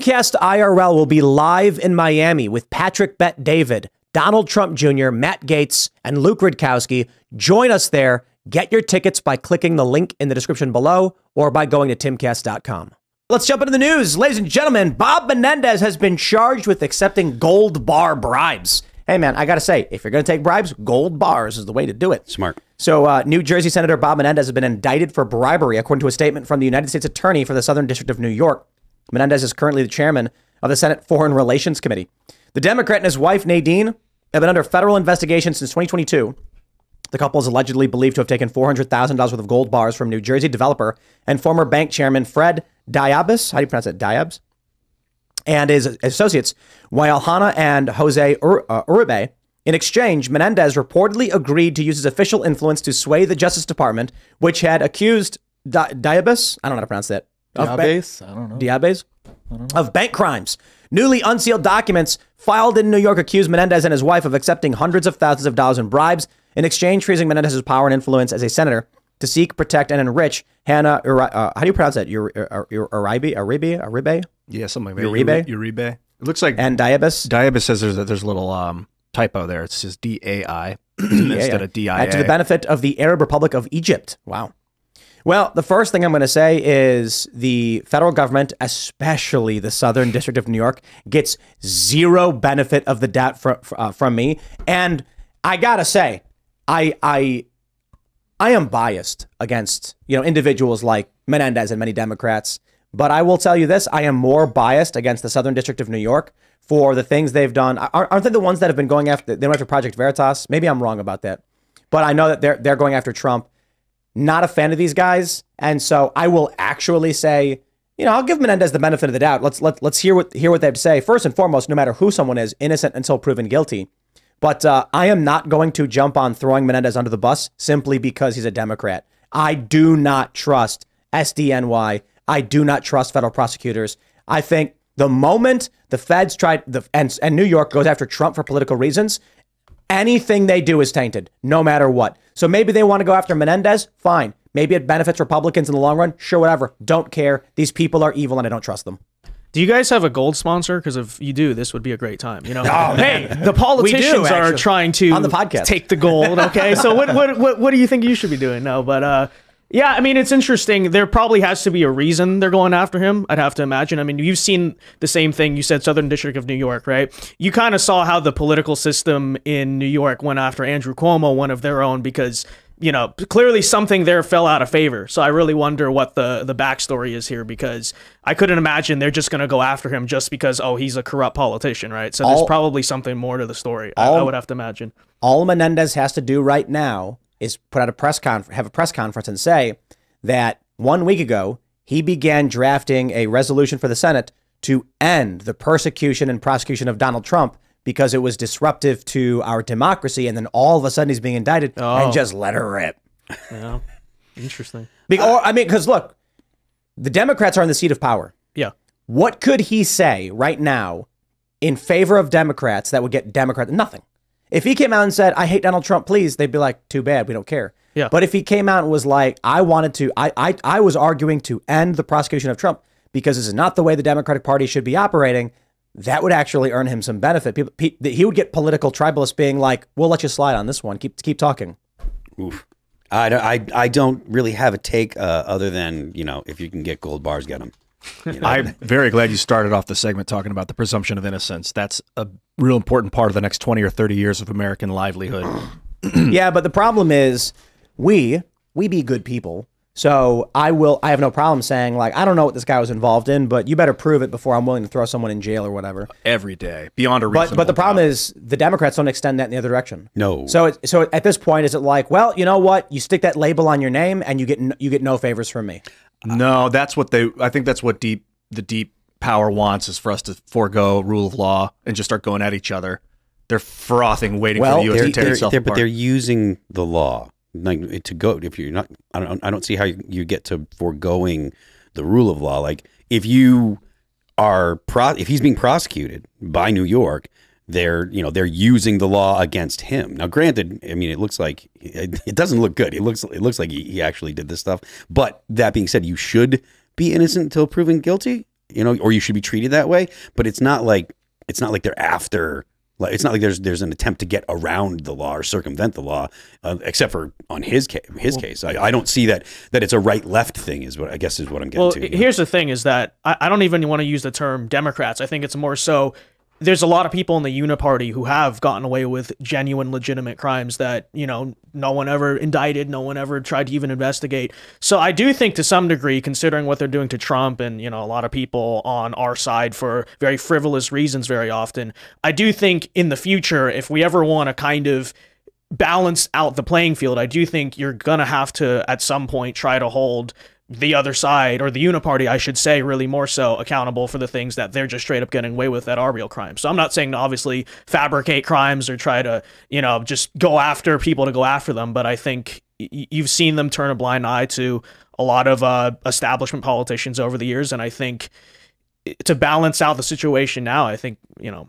Timcast IRL will be live in Miami with Patrick Bet David, Donald Trump Jr., Matt Gaetz, and Luke Rudkowski. Join us there. Get your tickets by clicking the link in the description below or by going to timcast.com. Let's jump into the news. Ladies and gentlemen, Bob Menendez has been charged with accepting gold bar bribes. Hey, man, I got to say, if you're going to take bribes, gold bars is the way to do it. Smart. So New Jersey Senator Bob Menendez has been indicted for bribery, according to a statement from the United States Attorney for the Southern District of New York. Menendez is currently the chairman of the Senate Foreign Relations Committee. The Democrat and his wife, Nadine, have been under federal investigation since 2022. The couple is allegedly believed to have taken $400,000 worth of gold bars from New Jersey developer and former bank chairman Fred Diabas, how do you pronounce it, Diabs, and his associates, Wailhana and Jose Uribe. In exchange, Menendez reportedly agreed to use his official influence to sway the Justice Department, which had accused Diabas, I don't know how to pronounce that. Diabase? I don't know. Diabase? Of bank crimes. Newly unsealed documents filed in New York accuse Menendez and his wife of accepting hundreds of thousands of dollars in bribes in exchange for using Menendez's power and influence as a senator to seek, protect, and enrich Hannah, how do you pronounce that? Uribe? Yeah, something like that. Uribe? Uribe. It looks like... And Diabas? Diabas says there's a little typo there. It says D-A-I instead of D-I-A. To the benefit of the Arab Republic of Egypt. Wow. Well, the first thing I'm going to say is the federal government, especially the Southern District of New York, gets zero benefit of the doubt from me. And I got to say, I am biased against, individuals like Menendez and many Democrats. But I will tell you this, I am more biased against the Southern District of New York for the things they've done. Aren't they the ones that have been going after, they went after Project Veritas? Maybe I'm wrong about that. But I know that they're going after Trump. Not a fan of these guys. And so I will actually say, I'll give Menendez the benefit of the doubt. Let's hear what they have to say. First and foremost, no matter who someone is, innocent until proven guilty. But I am not going to jump on throwing Menendez under the bus simply because he's a Democrat. I do not trust SDNY. I do not trust federal prosecutors. I think the moment the feds and New York goes after Trump for political reasons, anything they do is tainted, no matter what. So maybe they want to go after Menendez. Fine. Maybe it benefits Republicans in the long run. Sure, whatever. Don't care. These people are evil and I don't trust them. Do you guys have a gold sponsor? Because if you do, this would be a great time. Oh, hey, the politicians are trying to on the podcast take the gold. Okay, so what do you think you should be doing? No, but yeah, I mean, it's interesting. There probably has to be a reason they're going after him, I'd have to imagine. I mean, you've seen the same thing. You said Southern District of New York, right? You kind of saw how the political system in New York went after Andrew Cuomo, one of their own, because, clearly something there fell out of favor. So I really wonder what the backstory is here, because I couldn't imagine they're just going to go after him just because, oh, he's a corrupt politician, right? So there's probably something more to the story, I would have to imagine. All Menendez has to do right now is put out have a press conference and say that 1 week ago, he began drafting a resolution for the Senate to end the persecution and prosecution of Donald Trump because it was disruptive to our democracy. And then all of a sudden he's being indicted and just let her rip. Yeah, interesting. Because look, the Democrats are in the seat of power. Yeah. What could he say right now in favor of Democrats that would get Democrats? Nothing. If he came out and said, I hate Donald Trump, please, they'd be like, too bad, we don't care. Yeah. But if he came out and was like, I was arguing to end the prosecution of Trump because this is not the way the Democratic Party should be operating, that would actually earn him some benefit. He would get political tribalists being like, we'll let you slide on this one. Keep talking. Oof. I don't really have a take other than, if you can get gold bars, get them. I'm very glad you started off the segment talking about the presumption of innocence. That's a real important part of the next 20 or 30 years of American livelihood. Yeah, but the problem is we be good people. So I have no problem saying, like, I don't know what this guy was involved in, but you better prove it before I'm willing to throw someone in jail or whatever. Every day, beyond a reasonable But the problem is the Democrats don't extend that in the other direction. No. So at this point, is it like, well, you know what? You stick that label on your name and you get no favors from me. No, that's what I think that's what the deep power wants, is for us to forego rule of law and just start going at each other. They're frothing, waiting for the U.S. to tear itself apart. But they're using the law to go. If you're not, I don't see how you get to foregoing the rule of law. Like if he's being prosecuted by New York, they're using the law against him. Now, granted, I mean, it looks like it doesn't look good. It looks like he actually did this stuff. But that being said, you should be innocent until proven guilty. you know, or you should be treated that way. But it's not like they're after. Like, it's not like there's an attempt to get around the law or circumvent the law, except for on his case. I don't see that it's a right-left thing is what I'm getting to. Here's the thing is that I don't even want to use the term Democrats. I think it's more so there's a lot of people in the Uniparty who have gotten away with genuine, legitimate crimes that, you know, no one ever indicted, no one ever tried to even investigate. So I do think to some degree, considering what they're doing to Trump and, you know, a lot of people on our side for very frivolous reasons very often, I do think in the future, if we ever want to kind of balance out the playing field, I do think you're going to have to, at some point, try to hold the other side, or the Uniparty, I should say, really more so accountable for the things that they're just straight up getting away with that are real crimes. So I'm not saying to obviously fabricate crimes or try to, you know, just go after people to go after them, but I think you've seen them turn a blind eye to a lot of establishment politicians over the years, and I think to balance out the situation now, I think, you know,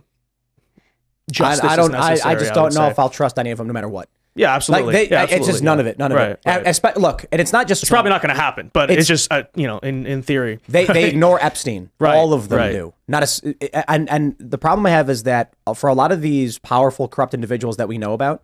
justice is necessary. I just don't know if I'll trust any of them no matter what. Yeah, absolutely. Like it's just none of it. None of it. Right. Look, and it's not just. It's probably not going to happen, but it's just you know, in theory, they ignore Epstein. Right. All of them do. And the problem I have is that for a lot of these powerful, corrupt individuals that we know about,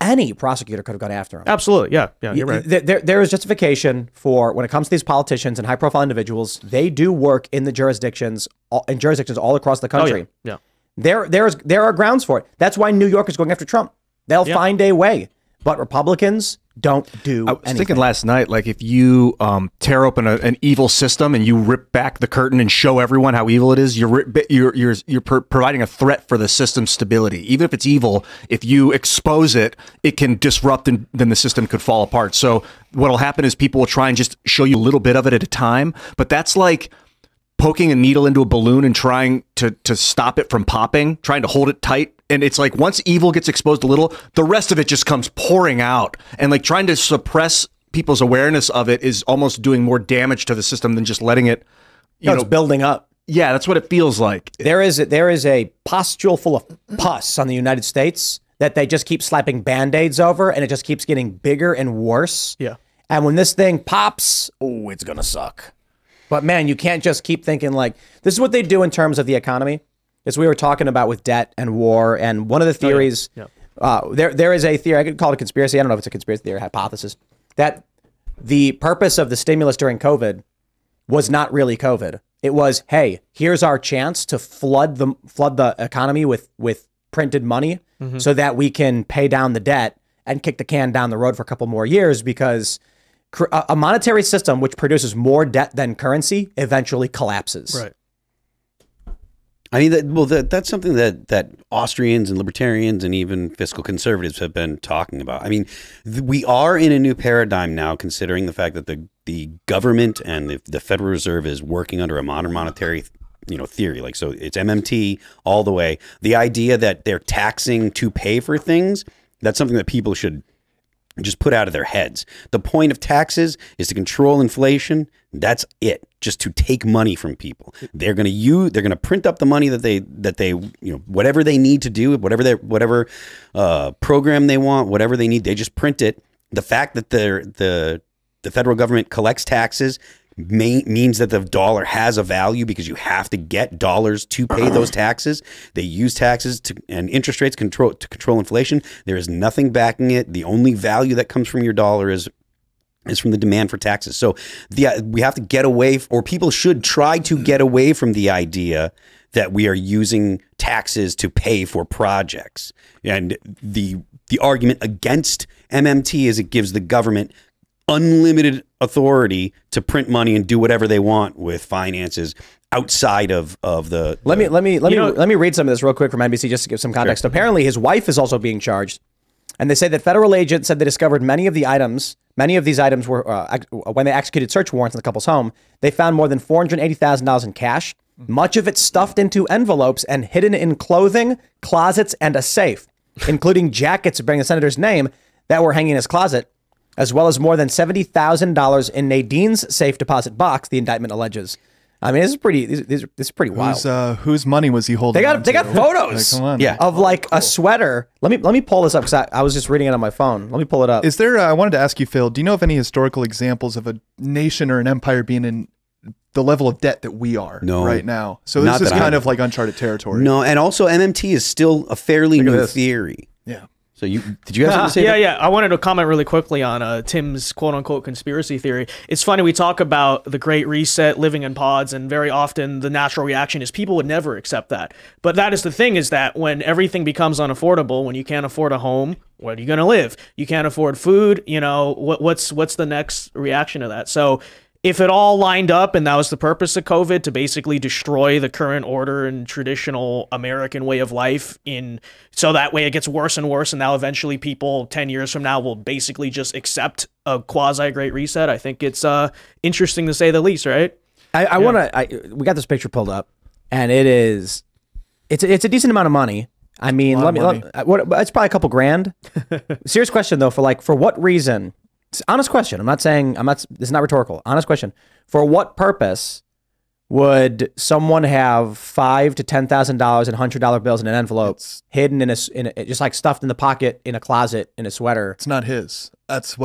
any prosecutor could have gone after them. Absolutely. Yeah. You're right. There is justification for when it comes to these politicians and high-profile individuals. They do work in the jurisdictions all across the country. Yeah. There are grounds for it. That's why New York is going after Trump. They'll find a way, but Republicans don't do anything. I was thinking last night, like if you tear open an evil system and you rip back the curtain and show everyone how evil it is, you're providing a threat for the system's stability. Even if it's evil, if you expose it, it can disrupt and then the system could fall apart. So what'll happen is people will try and just show you a little bit of it at a time, but that's like poking a needle into a balloon and trying to stop it from popping, trying to hold it tight. And it's like once evil gets exposed a little, the rest of it just comes pouring out. And like trying to suppress people's awareness of it is almost doing more damage to the system than just letting it, you know, it's building up. Yeah, that's what it feels like. There is a pustule full of pus on the United States that they just keep slapping Band-Aids over, and it just keeps getting bigger and worse. Yeah. And when this thing pops, oh, it's going to suck. But man, you can't just keep thinking like, this is what they do in terms of the economy. As we were talking about with debt and war, and one of the theories, there is a theory, I could call it a conspiracy, I don't know if it's a conspiracy theory, hypothesis, that the purpose of the stimulus during COVID was not really COVID. It was, hey, here's our chance to flood the economy with printed money so that we can pay down the debt and kick the can down the road for a couple more years, because a monetary system which produces more debt than currency eventually collapses. Right. I mean, that's something that Austrians and libertarians and even fiscal conservatives have been talking about. I mean, we are in a new paradigm now, considering the fact that the government and the Federal Reserve is working under a modern monetary, you know, theory. Like, so it's MMT all the way. The idea that they're taxing to pay for things, that's something that people should just put out of their heads. The point of taxes is to control inflation. That's it. Just to take money from people. They're going to print up the money that they you know, whatever they need to do, whatever program they want, whatever they need, they just print it. The fact that the federal government collects taxes means that the dollar has a value, because you have to get dollars to pay those taxes. They use taxes and interest rates to control inflation. There is nothing backing it. The only value that comes from your dollar is from the demand for taxes. So we have to get away, or people should try to get away from the idea that we are using taxes to pay for projects. And the argument against MMT is it gives the government unlimited authority to print money and do whatever they want with finances outside of the. Let me read some of this real quick from NBC just to give some context. Sure. Apparently, his wife is also being charged, and they say that federal agents said they discovered many of these items were when they executed search warrants in the couple's home. They found more than $480,000 in cash, much of it stuffed into envelopes and hidden in clothing, closets, and a safe, including jackets bearing the senator's name that were hanging in his closet, as well as more than $70,000 in Nadine's safe deposit box, the indictment alleges. I mean, this is pretty wild. Whose money was he holding? They got photos of like a sweater. Let me pull this up, because I was just reading it on my phone. Let me pull it up. Is there? I wanted to ask you, Phil. Do you know of any historical examples of a nation or an empire being in the level of debt that we are right now. So Not this is that kind I- of like uncharted territory. No, and also MMT is still a fairly new this. theory. Yeah. So did you have something to say? Yeah, yeah. I wanted to comment really quickly on Tim's quote-unquote conspiracy theory. It's funny, we talk about the Great Reset, living in pods, and very often the natural reaction is people would never accept that. But that is the thing, is that when everything becomes unaffordable, when you can't afford a home, where are you going to live? You can't afford food, you know, what's the next reaction to that? So if it all lined up and that was the purpose of COVID, to basically destroy the current order and traditional American way of life, so that way it gets worse and worse, and now eventually people 10 years from now will basically just accept a quasi Great Reset, I think it's interesting to say the least, right? I want to. We got this picture pulled up, and it's a decent amount of money. I mean, it's probably a couple grand. Serious question though, for what reason? It's an honest question. This is not rhetorical. Honest question. For what purpose would someone have $5,000 to $10,000 in $100 bills in an envelope, hidden in just like stuffed in the pocket in a closet in a sweater? It's not his. That's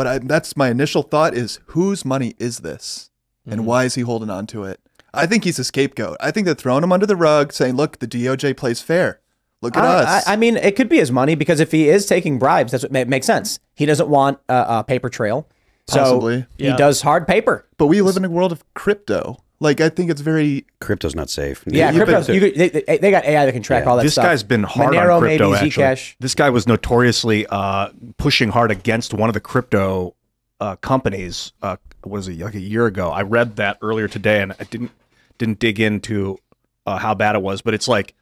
my initial thought is, whose money is this? And why is he holding on to it? I think he's a scapegoat. I think they're throwing him under the rug, saying, look, the DOJ plays fair. Look at us. I mean, it could be his money, because if he is taking bribes, that's what makes sense. He doesn't want a paper trail. So Possibly. he does hard paper. But we live in a world of crypto. Like, I think it's very... Crypto's not safe. Yeah, crypto. They got AI that can track all that This stuff. guy's been hard Monero, on crypto, maybe, actually. Zcash. This guy was notoriously pushing hard against one of the crypto companies, was it like a year ago? I read that earlier today, and I didn't dig into how bad it was, but it's like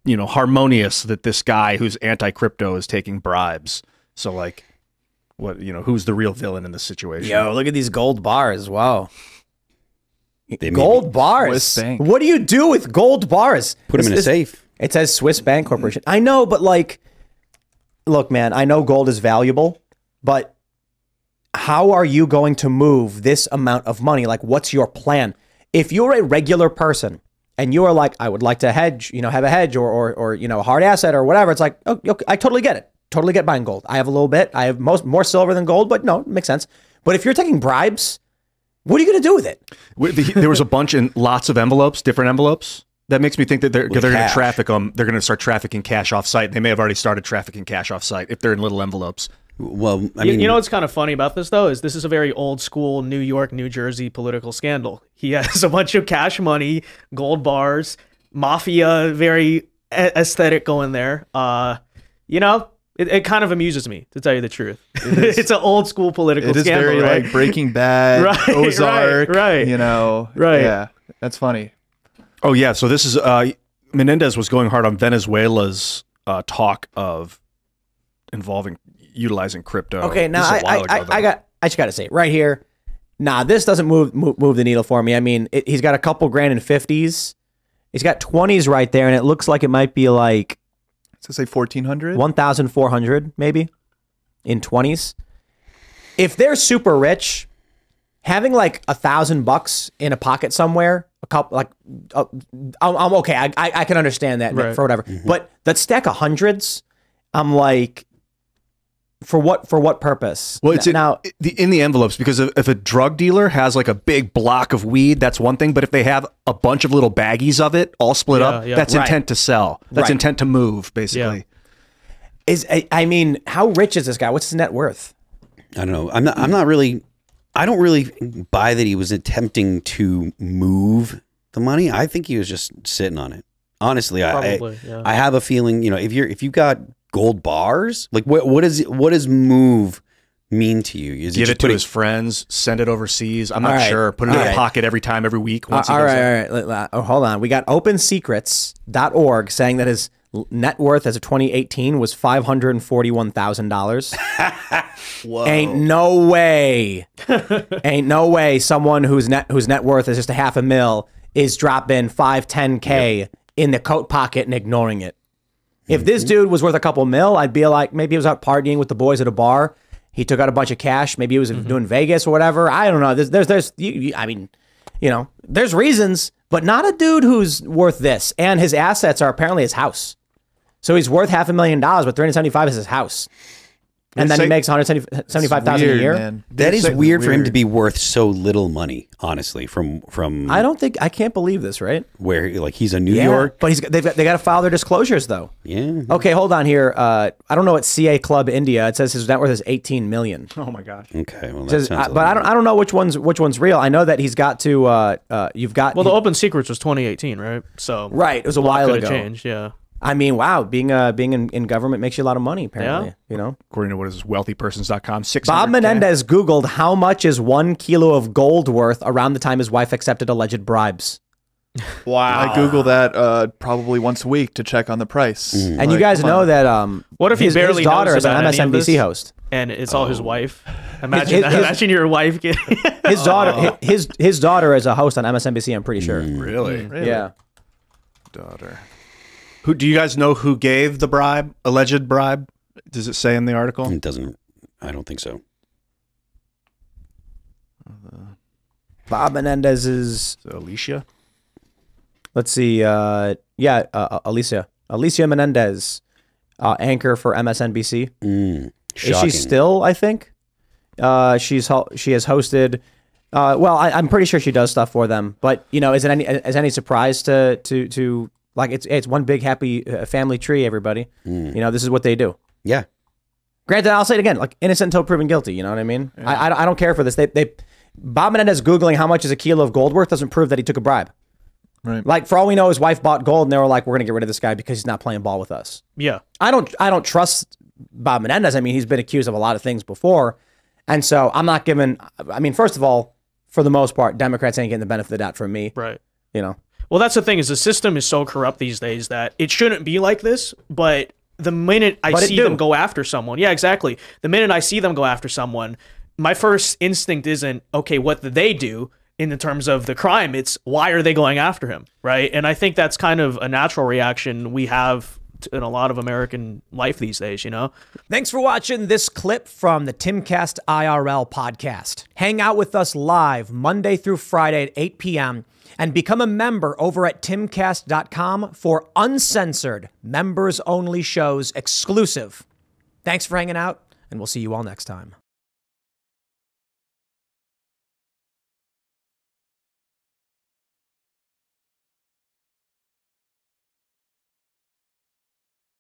harmonious that this guy who's anti-crypto is taking bribes. So like, who's the real villain in this situation? Yo, look at these gold bars. Wow. They Gold bars. Swiss Bank. What do you do with gold bars? Put them in a safe. It says Swiss Bank Corporation. I know, but like, look, man, I know gold is valuable, but how are you going to move this amount of money? Like, what's your plan? If you're a regular person and you are like, I would like to hedge, have a hedge or a hard asset or whatever, it's like, oh, I totally get it. Totally get buying gold. I have a little bit. I have more silver than gold, but no, it makes sense. But if you're taking bribes, what are you going to do with it? There was a bunch in lots of envelopes, different envelopes. That makes me think that they're going to traffic them. They're going to start trafficking cash off site. They may have already started trafficking cash off site if they're in little envelopes. Well, I mean, you know what's kind of funny about this though is this is a very old school New York, New Jersey political scandal. He has a bunch of cash money, gold bars, mafia, very aesthetic going there. It kind of amuses me, to tell you the truth. It's an old school political scandal. It is very right? like Breaking Bad, Right, Ozark, right. Right. Yeah, that's funny. Oh yeah, so this is Menendez was going hard on Venezuela's talk of utilizing crypto. Okay, now This is a while ago, though. I just got to say it right here. Nah, this doesn't move the needle for me. I mean, he's got a couple grand in 50s. He's got 20s right there, and it looks like it might be like, So say 1,400. 1,400 maybe in 20s. If they're super rich, having like $1,000 in a pocket somewhere, a couple like, I'm okay. I can understand that Right. for whatever. But that stack of hundreds, I'm like, for what purpose? Well, it's now. in the envelopes, because if a drug dealer has like a big block of weed, that's one thing. But if they have a bunch of little baggies of it all split up, yeah. that's Right. intent to sell. That's Right. intent to move, basically. I mean, how rich is this guy? What's his net worth? I don't know. I don't really buy that he was attempting to move the money. I think he was just sitting on it. Honestly, Probably, I have a feeling, if you got gold bars, like what does move mean to you? Is Give just it to his friends, send it overseas. I'm not All right. sure. Put it in All a right. pocket every week. Once he All does right, that. all right. Oh, hold on. We got opensecrets.org saying that his net worth as of 2018 was $541,000. Whoa. Ain't no way someone whose net worth is just a $500,000 is dropping 5-10K in the coat pocket and ignoring it. If this dude was worth a couple mil, I'd be like, maybe he was out partying with the boys at a bar. He took out a bunch of cash. Maybe he was doing Vegas or whatever. I don't know. There's reasons, but not a dude who's worth this. And his assets are apparently his house. So he's worth $500,000, but 375 is his house. and then he makes 175,000 a year. Man. That is weird for him to be worth so little money, honestly, from I can't believe this, right? where like he's a New York. But they got to file their disclosures though. Yeah. Okay, hold on here. I don't know what CA Club India. It says his net worth is 18 million. Oh my gosh. Okay. Well, that Says, sounds but I don't know which one's real. I know that he's got to. You've got. Well, the Open Secrets was 2018, right? So right. It was a while could ago. have changed. Yeah. I mean, wow, being in government makes you a lot of money. Apparently, Yeah. you know. According to what is this, wealthypersons.com, 600K. Bob Menendez Googled how much is 1 kilo of gold worth around the time his wife accepted alleged bribes. Wow. I Google that probably once a week to check on the price. And you guys know that What if he his barely daughter knows is an about any of MSNBC this? host. And it's all his wife. Imagine his- imagine your wife getting His daughter, his daughter is a host on MSNBC. I'm pretty sure. Really? Yeah. Daughter. Who do you guys know who gave the bribe? Alleged bribe? Does it say in the article? It doesn't. I don't think so. Bob Menendez is. Alicia? Let's see. Alicia Menendez, anchor for MSNBC. Is Shocking. she still? I think. She has hosted. Well, I'm pretty sure she does stuff for them. But you know, is any surprise to like it's one big happy family tree? Everybody, you know, this is what they do. Yeah. Granted, I'll say it again, like innocent until proven guilty. You know what I mean? Yeah. I don't care for this. Bob Menendez Googling how much is a kilo of gold worth doesn't prove that he took a bribe. Right. Like for all we know, his wife bought gold, and they were like, "We're gonna get rid of this guy because he's not playing ball with us." Yeah. I don't trust Bob Menendez. I mean, he's been accused of a lot of things before, and so I'm not giving. I mean, first of all, for the most part, Democrats ain't getting the benefit of the doubt from me. Right. You know. Well, that's the thing is the system is so corrupt these days that it shouldn't be like this, but the minute I see them go after someone, yeah, exactly. The minute I see them go after someone, my first instinct isn't, okay, what did they do in the terms of the crime? It's why are they going after him, right? And I think that's kind of a natural reaction we have in a lot of American life these days, you know? Thanks for watching this clip from the Timcast IRL podcast. Hang out with us live Monday through Friday at 8 p.m. and become a member over at timcast.com for uncensored, members-only shows exclusive. Thanks for hanging out, and we'll see you all next time.